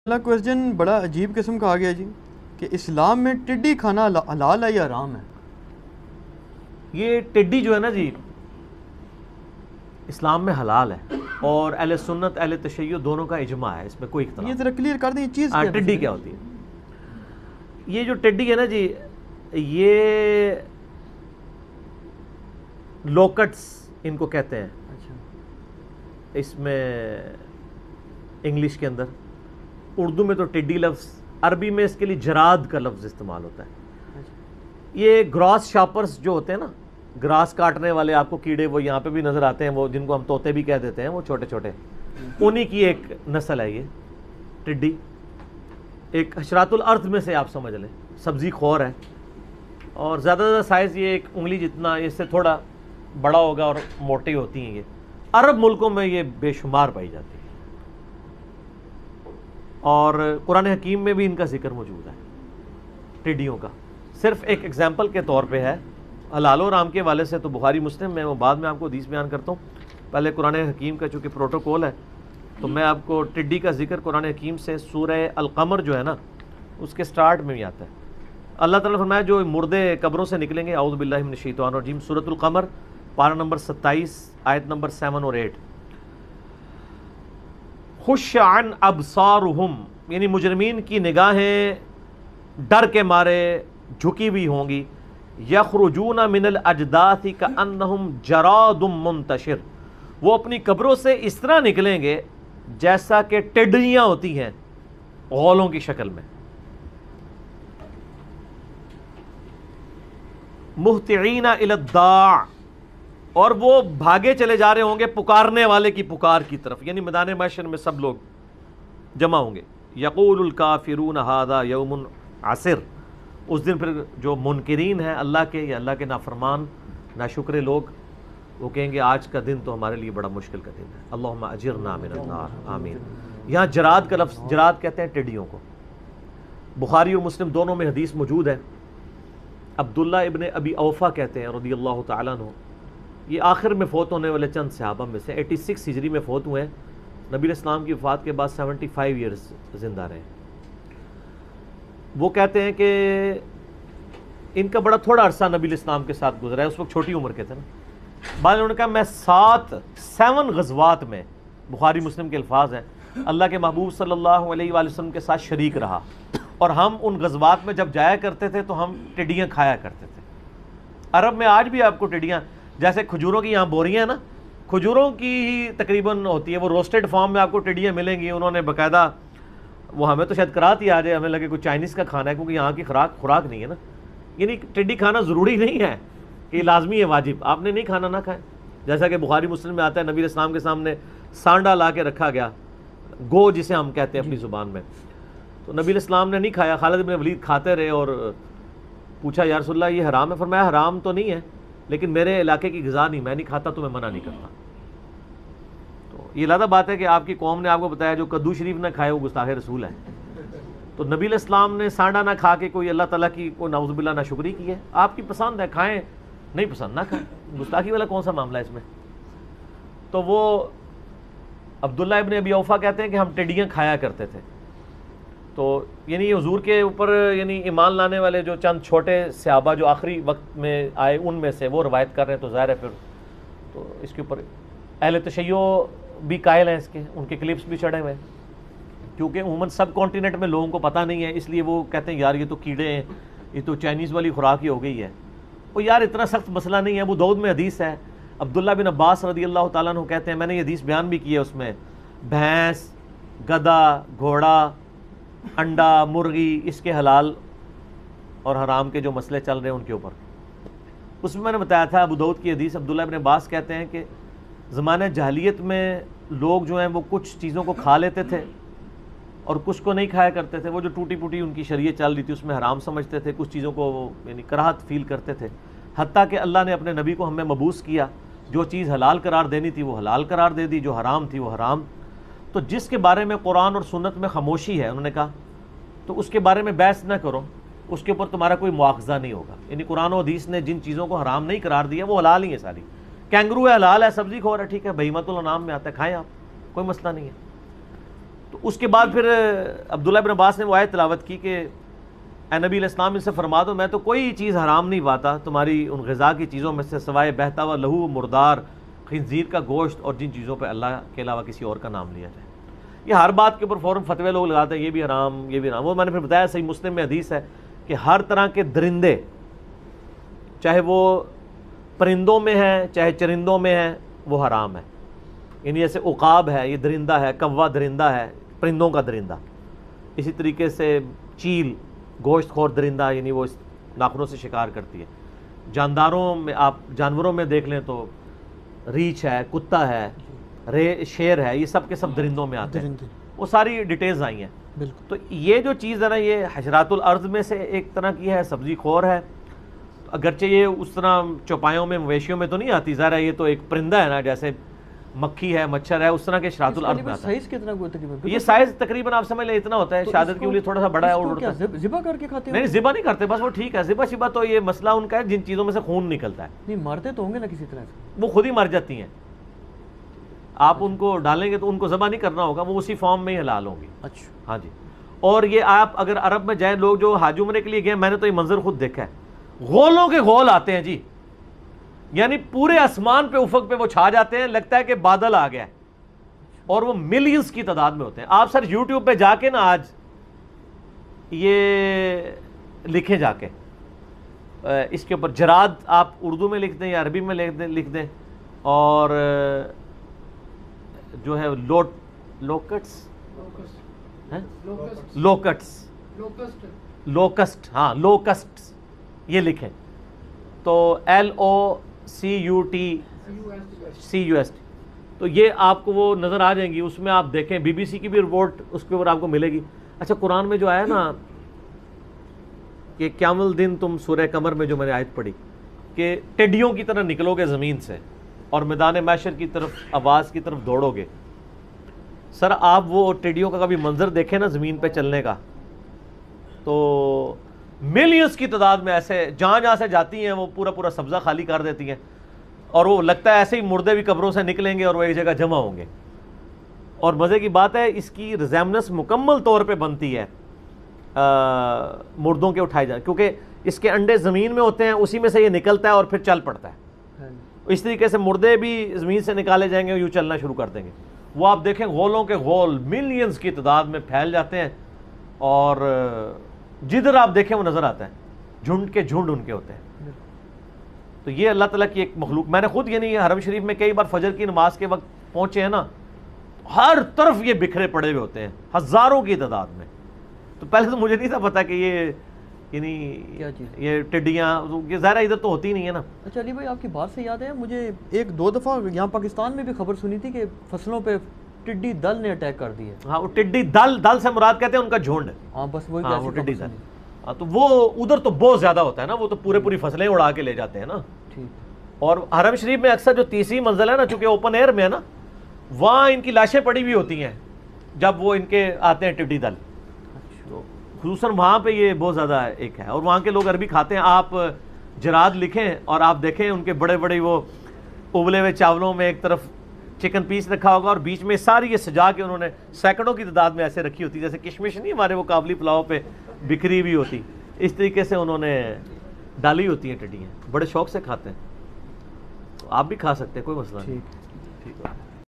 اگلا کویسچن بڑا عجیب قسم کا آ گیا جی کہ اسلام میں ٹڈی کھانا حلال ہے یا حرام ہے؟ یہ ٹڈی جو ہے نا جی اسلام میں حلال ہے اور اہل سنت اہل تشیع دونوں کا اجماع ہے، اس میں کوئی اختلاف یہ ذرا کلیئر کر دیں یہ چیز نہیں۔ ٹڈی کیا ہوتی ہے؟ یہ جو ٹڈی ہے نا جی یہ لوکٹس ان کو کہتے ہیں اچھا اس میں انگلش کے اندر، اردو میں تو ٹڈی لفظ، عربی میں اس کے لیے جراد کا لفظ استعمال ہوتا ہے۔ یہ گراس شاپرز جو ہوتے ہیں نا، گراس کاٹنے والے آپ کو کیڑے وہ یہاں پہ بھی نظر آتے ہیں، وہ جن کو ہم طوطے بھی کہہ دیتے ہیں، وہ چھوٹے چھوٹے، انہی کی ایک نسل ہے یہ ٹڈی۔ ایک حشرات الارض میں سے آپ سمجھ لیں، سبزی خور ہے اور زیادہ زیادہ سائز یہ ایک انگلی جتنا، اس سے تھوڑا بڑا ہوگا اور موٹی ہوتی ہیں۔ یہ عرب ملکوں میں یہ بے شمار پائی جاتی ہے اور قرآن حکیم میں بھی ان کا ذکر موجود ہے ٹڈیوں کا۔ صرف ایک ایگزامپل کے طور پہ ہے، حلال و حرام کے حوالے سے تو بخاری مسلم میں، وہ بعد میں آپ کو حدیث بیان کرتا ہوں، پہلے قرآن حکیم کا چونکہ پروٹوکول ہے تو میں آپ کو ٹڈی کا ذکر قرآن حکیم سے سورہ القمر جو ہے نا اس کے سٹارٹ میں بھی آتا ہے۔ اللہ تعالیٰ نے فرمایا جو مردے قبروں سے نکلیں گے، اعوذ باللہ من الشیطان الرجیم، سورۃ القمر پارہ نمبر 27 آیت نمبر 7 اور 8، خش عن ابصارہم، یعنی مجرمین کی نگاہیں ڈر کے مارے جھکی ہوئی ہوں گی، یخرجون من الاجداث کانہم جراد منتشر، وہ اپنی قبروں سے اس طرح نکلیں گے جیسا کہ ٹڈیاں ہوتی ہیں غولوں کی شکل میں، مہطعین الی الداع، اور وہ بھاگے چلے جا رہے ہوں گے پکارنے والے کی پکار کی طرف، یعنی میدان محشر میں سب لوگ جمع ہوں گے۔ یقول الکافرون ھذا یوم عسر، اس دن پھر جو منکرین ہیں اللہ کے یا اللہ کے نافرمان ناشکرے لوگ، وہ کہیں گے آج کا دن تو ہمارے لیے بڑا مشکل کا دن ہے، اللہم اجرنا من النار، آمین۔ یہاں جراد کا لفظ، جراد کہتے ہیں ٹڈیوں کو۔ بخاری اور مسلم دونوں میں حدیث موجود ہے، عبداللہ ابن ابی اوفا کہتے ہیں رضی اللہ تعالیٰ عنہ، یہ آخر میں فوت ہونے والے چند صحابہ میں سے، 86 ہجری میں فوت ہوئے ہیں، نبی علیہ السلام کی وفات کے بعد 75 ایئرز زندہ رہے۔ وہ کہتے ہیں کہ ان کا بڑا تھوڑا عرصہ نبی علیہ السلام کے ساتھ گزرا ہے، اس وقت چھوٹی عمر کے تھے نا۔ بعد انہوں نے کہا میں 7 غزوات میں، بخاری مسلم کے الفاظ ہیں، اللہ کے محبوب صلی اللہ علیہ وآلہ وسلم کے ساتھ شریک رہا، اور ہم ان غزوات میں جب جایا کرتے تھے تو ہم ٹڈیاں کھایا کرتے تھے۔ عرب میں آج بھی آپ کو ٹڈیاں، جیسے کھجوروں کی یہاں بوریاں ہیں نا، کھجوروں کی ہی تقریباً ہوتی ہے، وہ روسٹڈ فارم میں آپ کو ٹڈیاں ملیں گی، انہوں نے باقاعدہ، وہ ہمیں تو شاید کرات ہی آ جائے، ہمیں لگے کوئی چائنیز کا کھانا ہے، کیونکہ یہاں کی خوراک نہیں ہے نا۔ یعنی ٹڈی کھانا ضروری نہیں ہے کہ یہ لازمی ہے، واجب، آپ نے نہیں کھانا نہ کھائیں، جیسا کہ بخاری مسلم میں آتا ہے، نبی علیہ السلام کے سامنے سانڈا لا کے رکھا گیا، گو جسے ہم کہتے ہیں اپنی زبان میں، تو نبی علیہ السلام نے نہیں کھایا، خالد بن ولید کھاتے رہے اور پوچھا یا رسول اللہ یہ حرام ہے؟ فرمایا حرام تو نہیں ہے لیکن میرے علاقے کی غذا نہیں، میں نہیں کھاتا تو میں منع نہیں کرتا۔ تو یہ لادہ بات ہے کہ آپ کی قوم نے آپ کو بتایا جو کدو شریف نہ کھائے وہ گستاخ رسول ہے، تو نبی علیہ السلام نے سانڈا نہ کھا کے کوئی اللہ تعالیٰ کی کوئی نعوذ باللہ نہ شکری کی ہے؟ آپ کی پسند ہے کھائیں، نہیں پسند نہ کھائیں، گستاخی والا کون سا معاملہ ہے اس میں؟ تو وہ عبداللہ ابن ابی اوفا کہتے ہیں کہ ہم ٹڈیاں کھایا کرتے تھے۔ تو یعنی حضور کے اوپر یعنی ایمان لانے والے جو چند چھوٹے صحابہ جو آخری وقت میں آئے ان میں سے وہ روایت کر رہے ہیں، تو ظاہر ہے پھر تو اس کے اوپر اہل تشیع بھی قائل ہیں، اس کے ان کے کلپس بھی چڑھے ہوئے ہیں، کیونکہ عموماً سب کانٹیننٹ میں لوگوں کو پتہ نہیں ہے، اس لیے وہ کہتے ہیں یار یہ تو کیڑے ہیں، یہ تو چائنیز والی خوراک ہی ہو گئی ہے۔ وہ یار اتنا سخت مسئلہ نہیں ہے، ابو داؤد میں حدیث ہے، عبداللہ بن عباس رضی اللہ تعالیٰ عنہ کہتے ہیں، میں نے یہ حدیث بیان بھی کی ہے، اس میں بھینس، گدھا، گھوڑا، انڈا، مرغی، اس کے حلال اور حرام کے جو مسئلے چل رہے ہیں ان کے اوپر، اس میں نے بتایا تھا ابو داؤد کی حدیث، عبداللہ بن عباس کہتے ہیں کہ زمانہ جاہلیت میں لوگ جو ہیں وہ کچھ چیزوں کو کھا لیتے تھے اور کچھ کو نہیں کھایا کرتے تھے، وہ جو ٹوٹی پوٹی ان کی شریعت چل رہی تھی اس میں حرام سمجھتے تھے، کچھ چیزوں کو وہ یعنی کراہت فیل کرتے تھے، حتیٰ کہ اللہ نے اپنے نبی کو ہمیں مبعوث کیا، جو چیز حلال قرار دینی تھی وہ حلال قرار دے دی، جو حرام تھی وہ حرام۔ تو جس کے بارے میں قرآن اور سنت میں خاموشی ہے، انہوں نے کہا تو اس کے بارے میں بحث نہ کرو، اس کے اوپر تمہارا کوئی مواخذہ نہیں ہوگا۔ یعنی قرآن و حدیث نے جن چیزوں کو حرام نہیں قرار دیا وہ حلال ہی ہیں ساری، کینگرو ہے حلال ہے، سبزی خور ہے ٹھیک ہے، بہیمۃ الانعام میں آتا ہے، کھائیں آپ، کوئی مسئلہ نہیں ہے۔ تو اس کے بعد پھر عبداللہ بن عباس نے وہ آیت تلاوت کی کہ اے نبی علیہ السلام ان سے فرما دو میں تو کوئی چیز حرام نہیں پاتا تمہاری ان غذا کی چیزوں میں سے سوائے بہتا ہوا لہو مردار خنزیر کا گوشت اور جن چیزوں پہ اللہ کے علاوہ کسی اور کا نام لیا جائے. یہ ہر بات کے اوپر فوراً فتوے لوگ لگاتے ہیں یہ بھی حرام یہ بھی حرام. وہ میں نے پھر بتایا صحیح مسلم میں حدیث ہے کہ ہر طرح کے درندے چاہے وہ پرندوں میں ہیں چاہے چرندوں میں ہیں وہ حرام ہے. یعنی جیسے عقاب ہے یہ درندہ ہے, کوا درندہ ہے پرندوں کا درندہ. اسی طریقے سے چیل گوشت خور درندہ یعنی وہ ناخنوں سے شکار کرتی ہے. جانداروں میں آپ جانوروں میں دیکھ لیں تو ریچھ ہے, کتا ہے, شیر ہے, یہ سب کے سب درندوں میں آتے ہیں. وہ ساری ڈیٹیلز آئی ہیں. تو یہ جو چیز ہے نا یہ حشرات الارض میں سے ایک طرح کی ہے, سبزی خور ہے. اگرچہ یہ اس طرح چوپایوں میں مویشیوں میں تو نہیں آتی, ظاہر ہے یہ تو ایک پرندہ ہے نا جیسے مکھی ہے مچھر ہے اس طرح کے حشرات الارض میں آتا ہے. سائز کتنا کوئی تقریباً یہ سائز تقریباً آپ سمجھ لیں اتنا ہوتا ہے. شہادت کے لیے تھوڑا سا بڑا ہے اور کیا ذبح کر کے کھاتے ہیں؟ نہیں ذبح نہیں کرتے بس وہ ٹھیک ہے. ذبح شبہ تو یہ مسئلہ ان کا ہے جن چیزوں میں سے خون نکلتا ہے. نہیں مارتے تو ہوں گے نا کسی طرح سے, وہ خود ہی مر جاتی ہیں. آپ ان کو ڈالیں گے تو ان کو ذبح نہیں کرنا ہوگا, وہ اسی فارم میں ہی حلال ہوں گی. اچھا ہاں جی. اور یہ آپ اگر عرب میں جائیں لوگ جو حج عمرے کے لیے گئے میں نے تو یہ منظر خود دیکھا ہے, غولوں کے غول آتے ہیں جی. یعنی پورے آسمان پہ افق پہ وہ چھا جاتے ہیں, لگتا ہے کہ بادل آ گیا ہے, اور وہ ملینز کی تعداد میں ہوتے ہیں. آپ سر یوٹیوب پہ جا کے نا آج یہ لکھیں جا کے اس کے اوپر جراد آپ اردو میں لکھ دیں یا عربی میں لکھ دیں اور جو ہے لوکسٹ ہاں لوکسٹ یہ لکھیں تو LOCUTCUST تو یہ آپ کو وہ نظر آ جائیں گی. اس میں آپ دیکھیں BBC کی بھی رپورٹ اس کے اوپر آپ کو ملے گی. اچھا قرآن میں جو آیا نا کہ قیام الدین تم سورہ قمر میں جو میں نے آیت پڑھی کہ ٹڈیوں کی طرح نکلو گے زمین سے اور میدان محشر کی طرف آواز کی طرف دوڑو گے. سر آپ وہ ٹڈیوں کا کبھی منظر دیکھیں نا زمین پہ چلنے کا تو ملینز کی تعداد میں ایسے جہاں سے جاتی ہیں وہ پورا سبزہ خالی کر دیتی ہیں, اور وہ لگتا ہے ایسے ہی مردے بھی قبروں سے نکلیں گے اور وہ ایک جگہ جمع ہوں گے. اور مزے کی بات ہے اس کی ریزیمنس مکمل طور پہ بنتی ہے مردوں کے اٹھائے جانے, کیونکہ اس کے انڈے زمین میں ہوتے ہیں اسی میں سے یہ نکلتا ہے اور پھر چل پڑتا ہے. اس طریقے سے مردے بھی زمین سے نکالے جائیں گے اور یوں چلنا شروع کر دیں گے. وہ آپ دیکھیں غولوں کے غول ملینز کی تعداد میں پھیل جاتے ہیں اور جدھر آپ دیکھیں وہ نظر آتا ہے, جھنڈ کے جھنڈ ان کے ہوتے ہیں. تو یہ اللہ تعالیٰ کی ایک مخلوق. میں نے خود یعنی حرم شریف میں کئی بار فجر کی نماز کے وقت پہنچے ہیں نا, ہر طرف یہ بکھرے پڑے ہوئے ہوتے ہیں ہزاروں کی تعداد میں. تو پہلے تو مجھے نہیں تھا پتا کہ یہ یعنی کیا چیز یہ ٹڈیاں یہ ظاہر ادھر تو ہوتی نہیں ہے نا. اچھا علی بھائی آپ کی بات سے یاد ہے مجھے ایک دو دفعہ یہاں پاکستان میں بھی خبر سنی تھی کہ فصلوں پہ ٹڈی دل نے اٹیک کر دی ہے. ہاں وہ ٹڈی دل سے مراد کہتے ہیں ان کا جھنڈ. ہاں بس وہی ہاں وہ ٹڈی دل. ہاں تو وہ ادھر تو بہت زیادہ ہوتا ہے نا, وہ تو پوری فصلیں اڑا کے لے جاتے ہیں نا. اور حرم شریف میں اکثر جو تیسری منزل ہے نا چونکہ اوپن ایئر میں ہے نا وہاں ان کی لاشیں پڑی ہوئی ہوتی ہیں جب وہ ان کے آتے ہیں ٹڈی دل. تو خصوصاً وہاں پہ یہ بہت زیادہ ایک ہے, اور وہاں کے لوگ عربی کھاتے ہیں. آپ جراد لکھیں اور آپ دیکھیں ان کے بڑے وہ ابلے ہوئے چاولوں میں ایک طرف چکن پیس رکھا ہوگا اور بیچ میں ساری یہ سجا کے انہوں نے سینکڑوں کی تعداد میں ایسے رکھی ہوتی جیسے کشمش نہیں ہمارے وہ کابلی پلاؤ پہ بکھری بھی ہوتی, اس طریقے سے انہوں نے ڈالی ہوتی ہیں ٹڈیاں. بڑے شوق سے کھاتے ہیں, آپ بھی کھا سکتے ہیں کوئی مسئلہ نہیں. ٹھیک ہے.